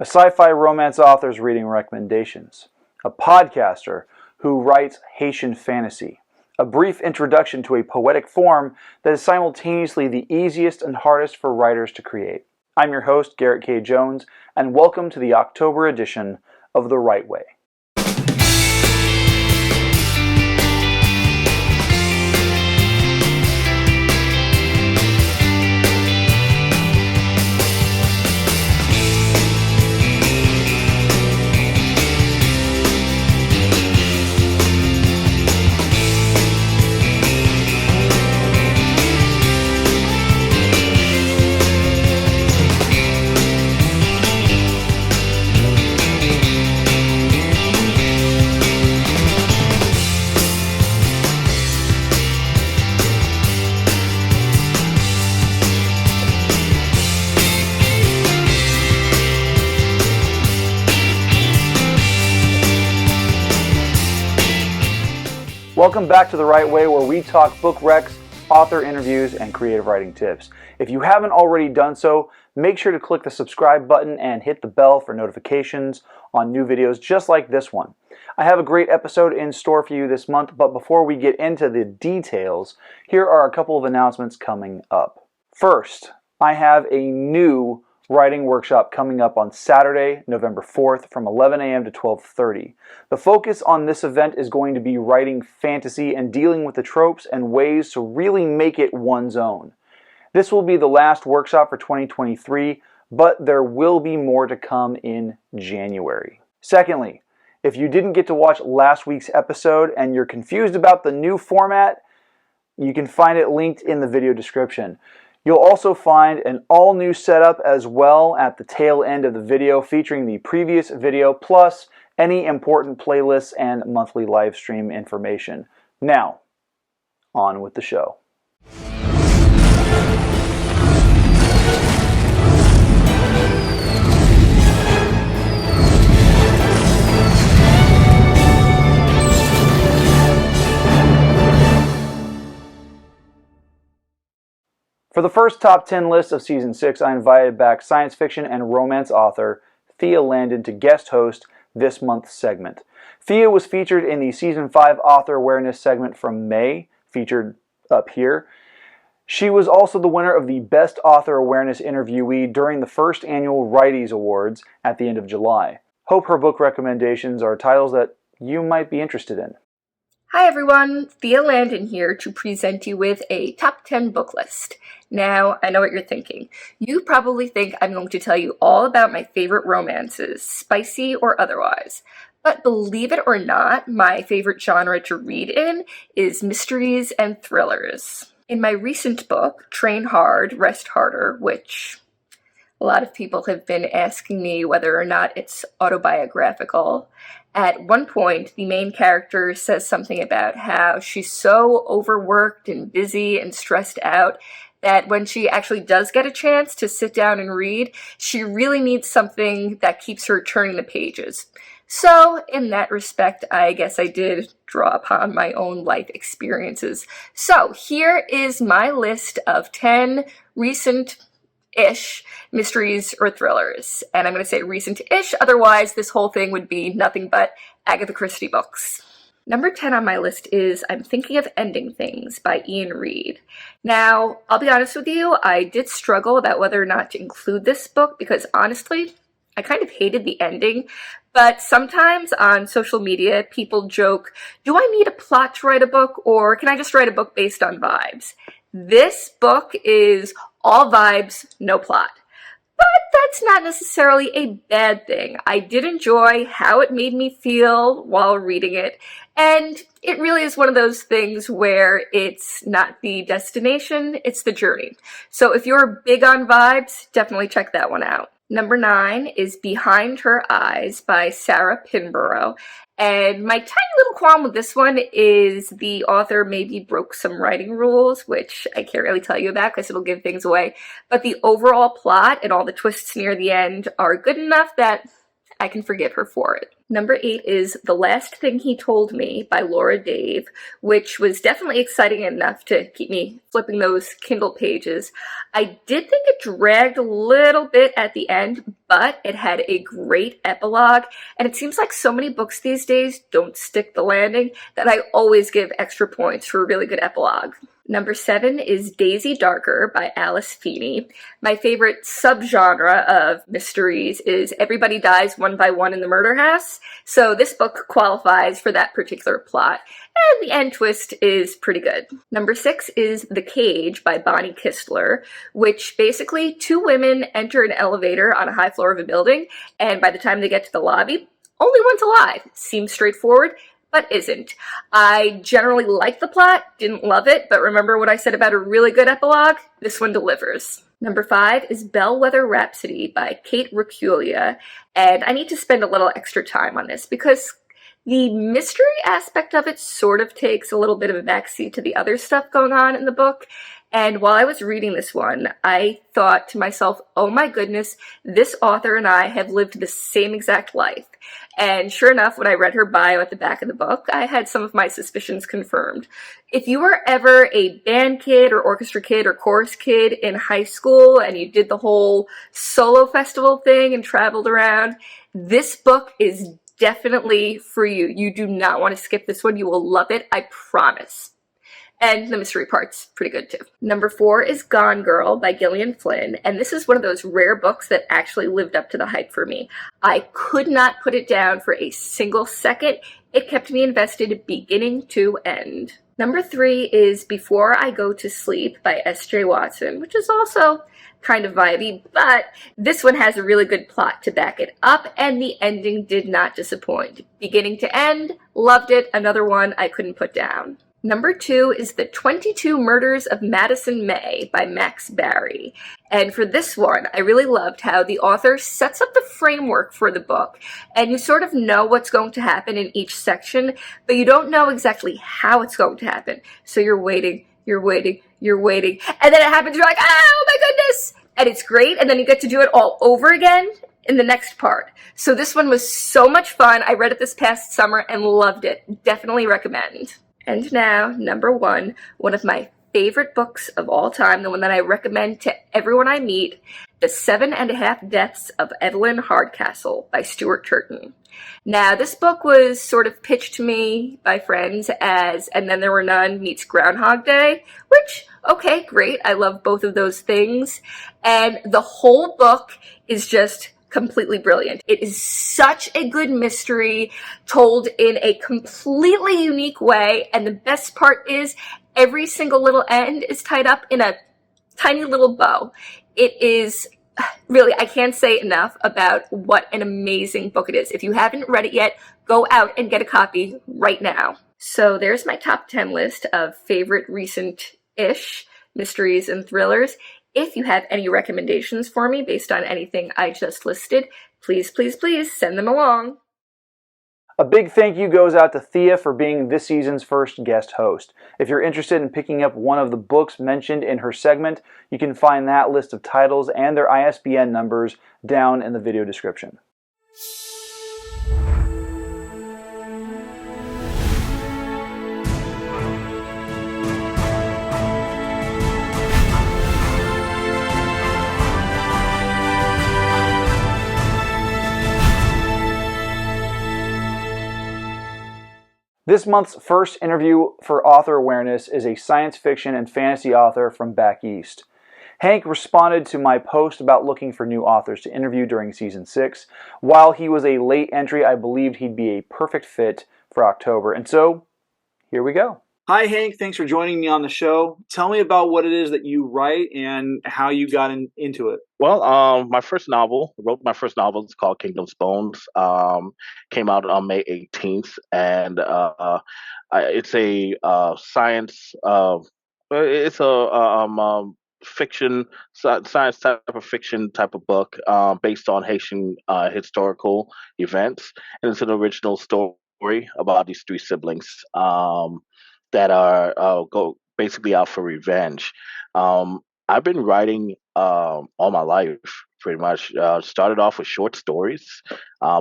a sci-fi romance author's reading recommendations, a podcaster who writes Haitian fantasy, a brief introduction to a poetic form that is simultaneously the easiest and hardest for writers to create. I'm your host, Garett K. Jones, and welcome to the October edition of The Right Way. Welcome back to The Right Way, where we talk book recs, author interviews, and creative writing tips. If you haven't already done so, make sure to click the subscribe button and hit the bell for notifications on new videos just like this one. I have a great episode in store for you this month, but before we get into the details, here are a couple of announcements coming up. First, I have a new writing workshop coming up on Saturday, November 4th from 11 a.m. to 12:30. The focus on this event is going to be writing fantasy and dealing with the tropes and ways to really make it one's own. This will be the last workshop for 2023, but there will be more to come in January. Secondly, if you didn't get to watch last week's episode and you're confused about the new format, you can find it linked in the video description. You'll also find an all-new setup as well at the tail end of the video, featuring the previous video plus any important playlists and monthly live stream information. Now, on with the show. For the first top 10 list of Season 6, I invited back science fiction and romance author Thea Landen to guest host this month's segment. Thea was featured in the Season 5 Author Awareness segment from May, featured up here. She was also the winner of the Best Author Awareness Interviewee during the first annual Writies Awards at the end of July. Hope her book recommendations are titles that you might be interested in. Hi everyone, Thea Landen here to present you with a top 10 book list. Now, I know what you're thinking. You probably think I'm going to tell you all about my favorite romances, spicy or otherwise. But believe it or not, my favorite genre to read in is mysteries and thrillers. In my recent book, Train Hard, Rest Harder, which a lot of people have been asking me whether or not it's autobiographical. At one point, the main character says something about how she's so overworked and busy and stressed out that when she actually does get a chance to sit down and read, she really needs something that keeps her turning the pages. So, in that respect, I guess I did draw upon my own life experiences. So, here is my list of 10 recent-ish mysteries or thrillers. And I'm going to say recent-ish, otherwise this whole thing would be nothing but Agatha Christie books. Number 10 on my list is I'm Thinking of Ending Things by Ian Reid. Now, I'll be honest with you, I did struggle about whether or not to include this book because honestly, I kind of hated the ending. But sometimes on social media, people joke, do I need a plot to write a book or can I just write a book based on vibes? This book is all vibes, no plot. But that's not necessarily a bad thing. I did enjoy how it made me feel while reading it, and it really is one of those things where it's not the destination, it's the journey. So if you're big on vibes, definitely check that one out. Number 9 is Behind Her Eyes by Sarah Pinborough. And my tiny little qualm with this one is the author maybe broke some writing rules, which I can't really tell you about because it'll give things away. But the overall plot and all the twists near the end are good enough that I can forgive her for it. Number 8 is The Last Thing He Told Me by Laura Dave, which was definitely exciting enough to keep me flipping those Kindle pages. I did think it dragged a little bit at the end, but it had a great epilogue, and it seems like so many books these days don't stick the landing that I always give extra points for a really good epilogue. Number 7 is Daisy Darker by Alice Feeney. My favorite subgenre of mysteries is everybody dies one by one in the murder house, so this book qualifies for that particular plot, and the end twist is pretty good. Number 6 is The Cage by Bonnie Kistler, which basically 2 women enter an elevator on a high floor of a building, and by the time they get to the lobby, only one's alive. Seems straightforward, but isn't. I generally like the plot, didn't love it, but remember what I said about a really good epilogue? This one delivers. Number 5 is Bellwether Rhapsody by Kate Reculia, and I need to spend a little extra time on this because the mystery aspect of it sort of takes a little bit of a backseat to the other stuff going on in the book. And while I was reading this one, I thought to myself, oh my goodness, this author and I have lived the same exact life. And sure enough, when I read her bio at the back of the book, I had some of my suspicions confirmed. If you were ever a band kid or orchestra kid or chorus kid in high school and you did the whole solo festival thing and traveled around, this book is definitely for you. You do not want to skip this one. You will love it, I promise. And the mystery part's pretty good too. Number 4 is Gone Girl by Gillian Flynn, and this is one of those rare books that actually lived up to the hype for me. I could not put it down for a single second. It kept me invested beginning to end. Number 3 is Before I Go to Sleep by S.J. Watson, which is also kind of vibey, but this one has a really good plot to back it up, and the ending did not disappoint. Beginning to end, loved it. Another one I couldn't put down. Number 2 is The 22 Murders of Madison May by Max Barry. And for this one, I really loved how the author sets up the framework for the book, and you sort of know what's going to happen in each section, but you don't know exactly how it's going to happen. So you're waiting, and then it happens, you're like, oh my goodness! And it's great, and then you get to do it all over again in the next part. So this one was so much fun. I read it this past summer and loved it. Definitely recommend. And now, number 1, one of my favorite books of all time, the one that I recommend to everyone I meet, The 7.5 Deaths of Evelyn Hardcastle by Stuart Turton. Now, this book was sort of pitched to me by friends as And Then There Were None meets Groundhog Day, which, okay, great, I love both of those things. And the whole book is just completely brilliant. It is such a good mystery told in a completely unique way, and the best part is every single little end is tied up in a tiny little bow. It is really, I can't say enough about what an amazing book it is. If you haven't read it yet, go out and get a copy right now. So there's my top 10 list of favorite recent-ish mysteries and thrillers. If you have any recommendations for me based on anything I just listed, please, please, please send them along. A big thank you goes out to Thea for being this season's first guest host. If you're interested in picking up one of the books mentioned in her segment, you can find that list of titles and their ISBN numbers down in the video description. This month's first interview for Author Awareness is a science fiction and fantasy author from back east. Hank responded to my post about looking for new authors to interview during Season 6. While he was a late entry, I believed he'd be a perfect fit for October. And so, here we go. Hi, Hank. Thanks for joining me on the show. Tell me about what it is that you write and how you got into it. Well, I wrote my first novel. It's called Kingdom's Bones. Came out on May 18th, and it's a science. It's a fiction, science type of fiction type of book based on Haitian historical events, and it's an original story about these 3 siblings that are go basically out for revenge. I've been writing all my life, pretty much. Started off with short stories,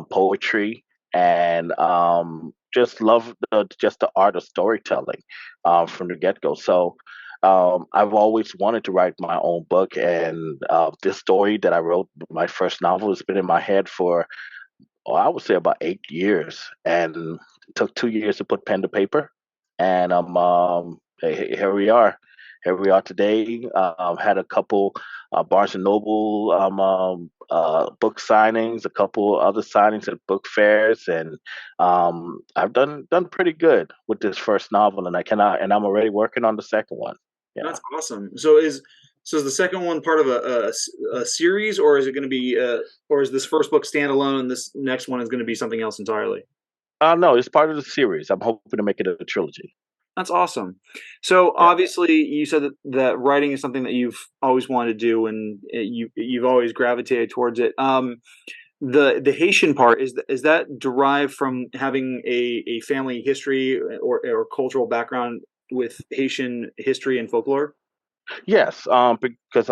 poetry, and just love the art of storytelling from the get go. So I've always wanted to write my own book, and this story that I wrote, my first novel, has been in my head for, oh, I would say about 8 years, and it took 2 years to put pen to paper, and here we are. Here we are today. Had a couple Barnes and Noble book signings, a couple other signings at book fairs, and I've done pretty good with this first novel, and I'm already working on the second one. Yeah. That's awesome. So is the second one part of a series, or is it going to be or is this first book standalone and this next one is going to be something else entirely? No, it's part of the series. I'm hoping to make it a trilogy. That's awesome. So Yeah. obviously, you said that writing is something that you've always wanted to do, and you've always gravitated towards it. The Haitian part is that derived from having a family history or cultural background with Haitian history and folklore? Yes, because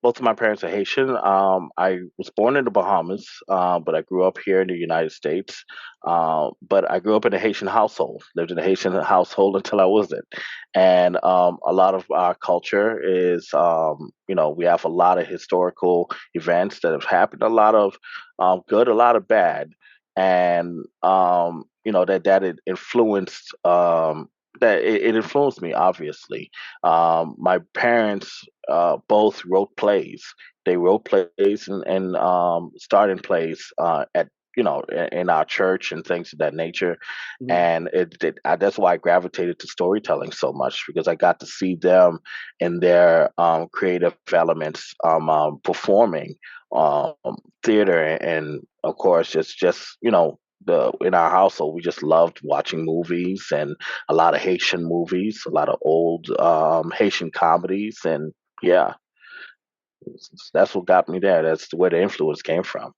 both of my parents are Haitian. I was born in the Bahamas, but I grew up here in the United States. But I grew up in a Haitian household, lived in a Haitian household until I wasn't. And a lot of our culture is, we have a lot of historical events that have happened, a lot of good, a lot of bad, and that it influenced. It influenced me, obviously. My parents both wrote plays. They wrote plays and starting plays at in our church and things of that nature. Mhm. And that's why I gravitated to storytelling so much, because I got to see them in their creative elements, performing um, theater, and of course just the in our household we just loved watching movies, and a lot of Haitian movies, a lot of old Haitian comedies, and yeah, that's what got me there. That's where the influence came from.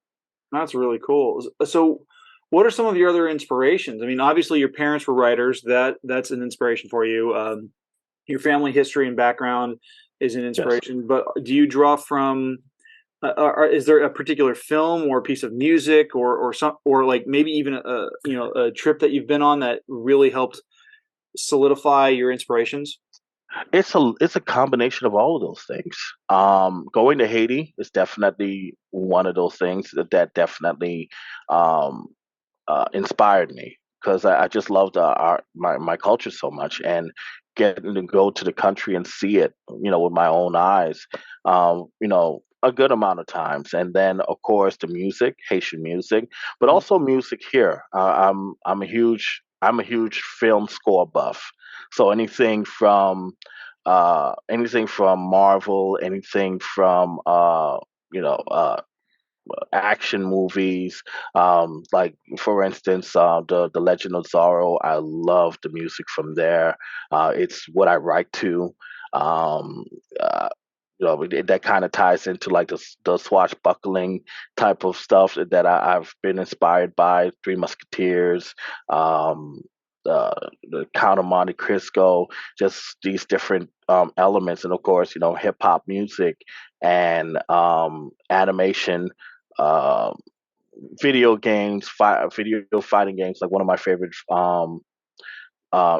That's really cool. So, what are some of your other inspirations? I mean, obviously, your parents were writers. That's an inspiration for you. Your family history and background is an Yes. inspiration. But do you draw from? Is there a particular film or piece of music or some or like maybe even a trip that you've been on that really helped solidify your inspirations? It's a combination of all of those things. Going to Haiti is definitely one of those things that definitely um, inspired me, because I just loved my culture so much, and getting to go to the country and see it, with my own eyes, a good amount of times. And then, of course, the music, Haitian music, but Mhm. also music here. I'm a huge film score buff, so anything from Marvel, anything from you know uh, action movies. Like for instance, the Legend of Zorro. I love the music from there. It's what I write to. Um, uh, that kind of ties into like the swashbuckling type of stuff that I've been inspired by. Three Musketeers, um, the Count of Monte Cristo, just these different elements, and of course, hip hop music and animation, uh, video fighting games. Like one of my favorite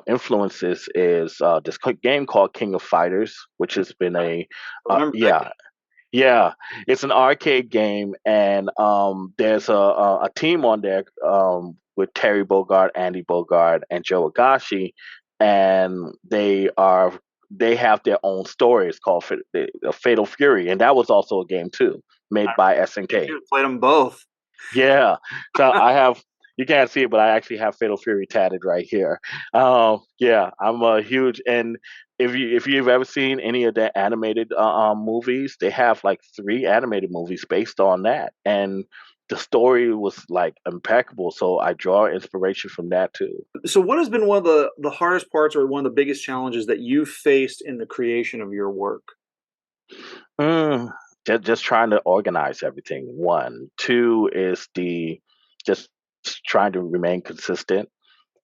influences is this game called King of Fighters, which has been I remember that yeah, yeah, it's an arcade game, and there's a team on there with Terry Bogard, Andy Bogard, and Joe Agashi, and they have their own story. It's called Fatal Fury, and that was also a game too, made by SNK. game. Played them both. Yeah. So I have, you can't see it, but I actually have Fatal Fury tatted right here. Yeah, I'm a huge, and if you've ever seen any of the animated movies, they have like three animated movies based on that, and the story was like impeccable. So I draw inspiration from that too. So, what has been one of the hardest parts or one of the biggest challenges that you faced in the creation of your work? Mm, just trying to organize everything. One, two is the just trying to remain consistent.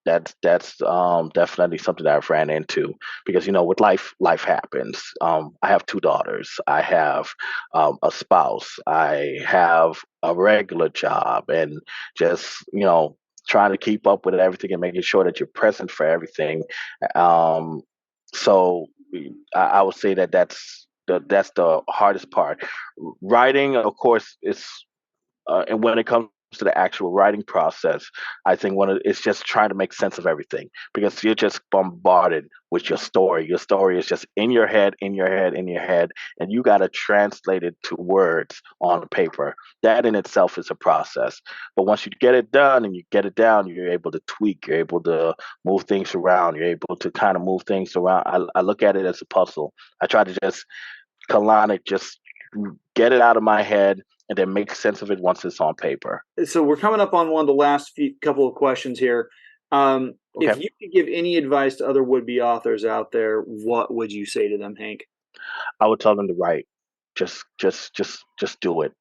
That's definitely something that I've ran into, because with life happens. I have two daughters. I have a spouse. I have a regular job, and just trying to keep up with everything and making sure that you're present for everything. So I would say that that's the hardest part. Writing, of course, is and when it comes to the actual writing process, I think it's just trying to make sense of everything because you're just bombarded with your story. Your story is just in your head, in your head, in your head, and you got to translate it to words on paper. That in itself is a process. But once you get it done and you get it down, you're able to tweak, you're able to move things around, you're able to kind of move things around. I look at it as a puzzle. I try to just colonic, just get it out of my head and then make sense of it once it's on paper. So we're coming up on one of the last couple of questions here. Okay. If you could give any advice to other would-be authors out there, what would you say to them, Hank? I would tell them to write. Just do it.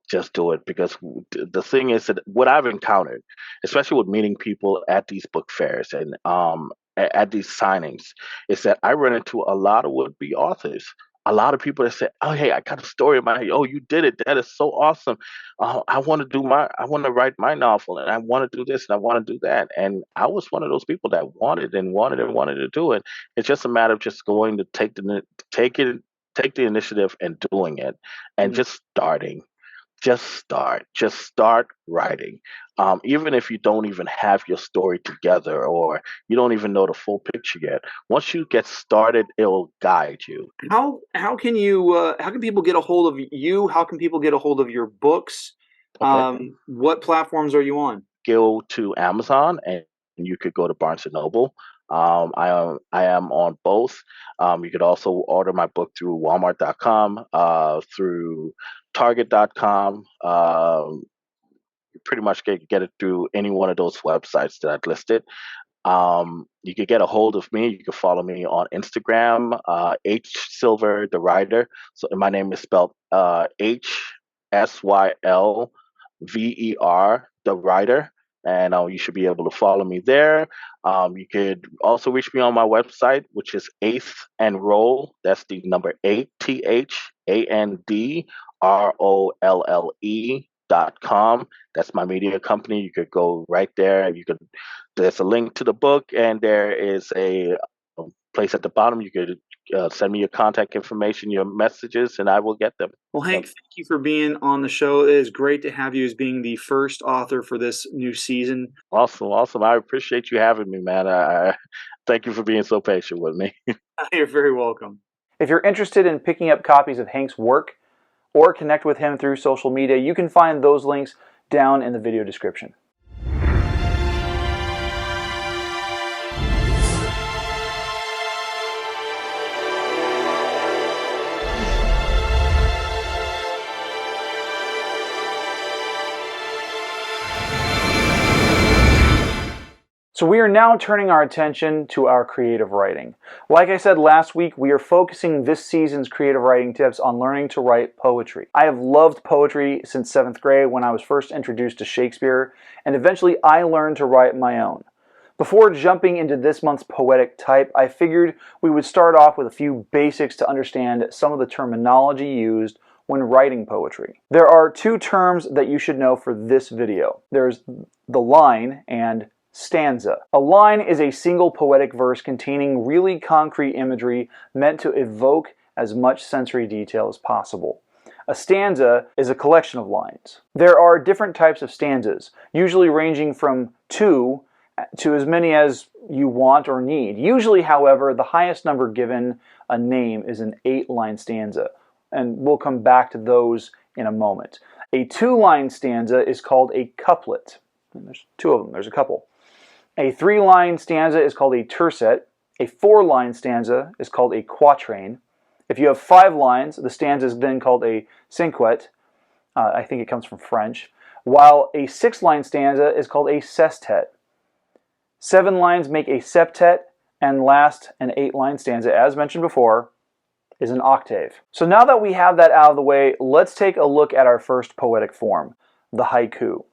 Just do it, because the thing is that what I've encountered, especially with meeting people at these book fairs and at these signings, is that I run into a lot of would-be authors. A lot of people that say, "Oh, hey, I got a story in my head. Oh, you did it. That is so awesome. I want to write my novel, and I want to do this, and I want to do that." And I was one of those people that wanted to do it. It's just a matter of just going to take the initiative and doing it, and just starting. Just start writing. Even if you don't even have your story together or you don't even know the full picture yet, once you get started, it'll guide you. How can people get a hold of you? How can people get a hold of your books? Okay. What platforms are you on? Go to Amazon and you could go to Barnes and Noble. I am on both. You could also order my book through Walmart.com, through Target.com. You pretty much get it through any one of those websites that I've listed. You could get a hold of me. You can follow me on Instagram, H Sylver, the writer. So my name is spelled HSYLVER, the writer. And you should be able to follow me there. You could also reach me on my website, which is Eighth and Roll. That's the number ATHANDROLLE.com. That's my media company. You could go right there. There's a link to the book, and there is a place at the bottom. You could send me your contact information, your messages, and I will get them. Well, Hank, thank you for being on the show. It is great to have you as being the first author for this new season. Awesome. I appreciate you having me, man. I thank you for being so patient with me. You're very welcome. If you're interested in picking up copies of Hank's work or connect with him through social media, you can find those links down in the video description. So we are now turning our attention to our creative writing. Like I said last week, we are focusing this season's creative writing tips on learning to write poetry. I have loved poetry since 7th grade when I was first introduced to Shakespeare, and eventually I learned to write my own. Before jumping into this month's poetic type, I figured we would start off with a few basics to understand some of the terminology used when writing poetry. There are two terms that you should know for this video. There's the line and stanza. A line is a single poetic verse containing really concrete imagery meant to evoke as much sensory detail as possible. A stanza is a collection of lines. There are different types of stanzas, usually ranging from 2 to as many as you want or need. Usually, however, the highest number given a name is an 8-line stanza, and we'll come back to those in a moment. A 2-line stanza is called a couplet. And there's 2 of them, there's a couple. A 3-line stanza is called a tercet. A 4-line stanza is called a quatrain. If you have 5 lines, the stanza is then called a cinquet. I think it comes from French. While a 6-line stanza is called a sestet. 7 lines make a septet, and last, an 8-line stanza, as mentioned before, is an octave. So now that we have that out of the way, let's take a look at our first poetic form, the haiku.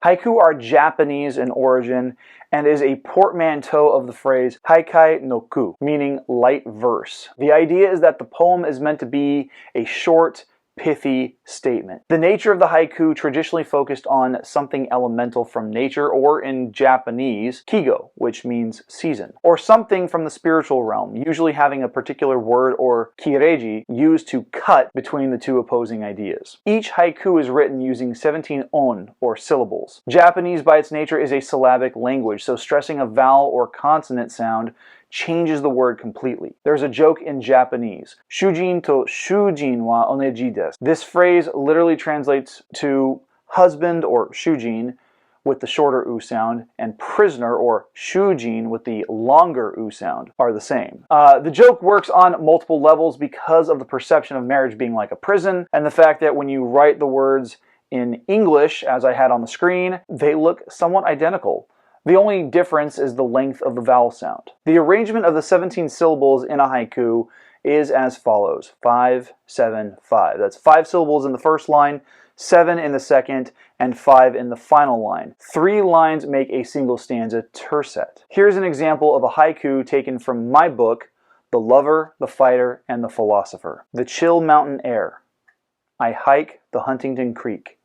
Haiku are Japanese in origin and is a portmanteau of the phrase haikai no ku, meaning light verse. The idea is that the poem is meant to be a short, pithy statement. The nature of the haiku traditionally focused on something elemental from nature, or in Japanese, kigo, which means season, or something from the spiritual realm, usually having a particular word or kireji used to cut between the two opposing ideas. Each haiku is written using 17 on, or syllables. Japanese by its nature is a syllabic language, so stressing a vowel or consonant sound changes the word completely. There's a joke in Japanese, shujin to shujin wa oneji desu. This phrase literally translates to husband, or shujin, with the shorter u sound, and prisoner, or shujin, with the longer u sound, are the same. The joke works on multiple levels because of the perception of marriage being like a prison, and the fact that when you write the words in English, as I had on the screen, they look somewhat identical. The only difference is the length of the vowel sound. The arrangement of the 17 syllables in a haiku is as follows: 5, 7, 5. That's 5 syllables in the first line, 7 in the second, and 5 in the final line. 3 lines make a single stanza tercet. Here's an example of a haiku taken from my book, The Lover, the Fighter, and the Philosopher. The chill mountain air. I hike the Huntington Creek.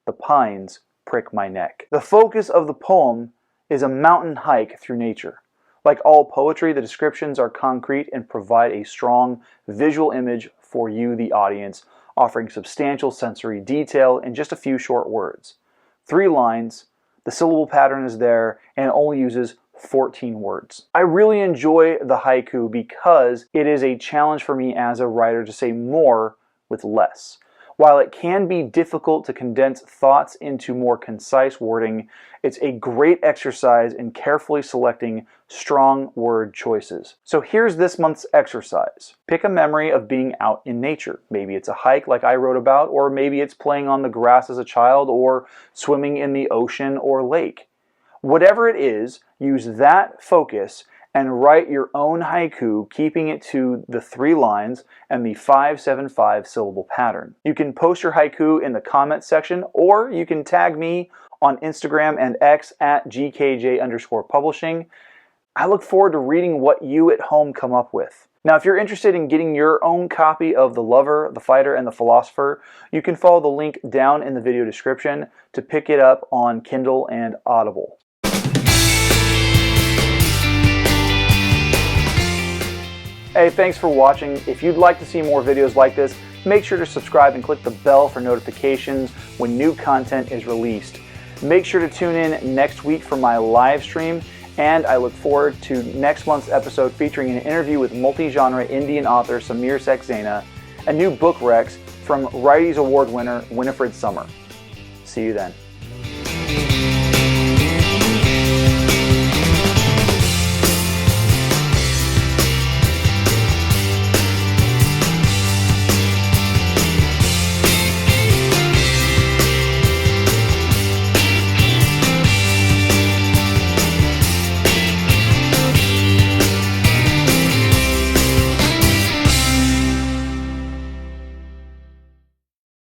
The pines prick my neck. The focus of the poem is a mountain hike through nature. Like all poetry, the descriptions are concrete and provide a strong visual image for you, the audience, offering substantial sensory detail in just a few short words. 3 lines, the syllable pattern is there, and it only uses 14 words. I really enjoy the haiku because it is a challenge for me as a writer to say more with less. While it can be difficult to condense thoughts into more concise wording, it's a great exercise in carefully selecting strong word choices. So here's this month's exercise. Pick a memory of being out in nature. Maybe it's a hike like I wrote about, or maybe it's playing on the grass as a child, or swimming in the ocean or lake. Whatever it is, use that focus and write your own haiku, keeping it to the 3 lines and the 5-7-5 syllable pattern. You can post your haiku in the comments section, or you can tag me on Instagram and X at GKJ_publishing. I look forward to reading what you at home come up with. Now, if you're interested in getting your own copy of The Lover, the Fighter, and the Philosopher, you can follow the link down in the video description to pick it up on Kindle and Audible. Hey, thanks for watching. If you'd like to see more videos like this, make sure to subscribe and click the bell for notifications when new content is released. Make sure to tune in next week for my live stream, and I look forward to next month's episode featuring an interview with multi-genre Indian author Samir Saxena, and new book recs from Writing Award winner Winifred Summer. See you then.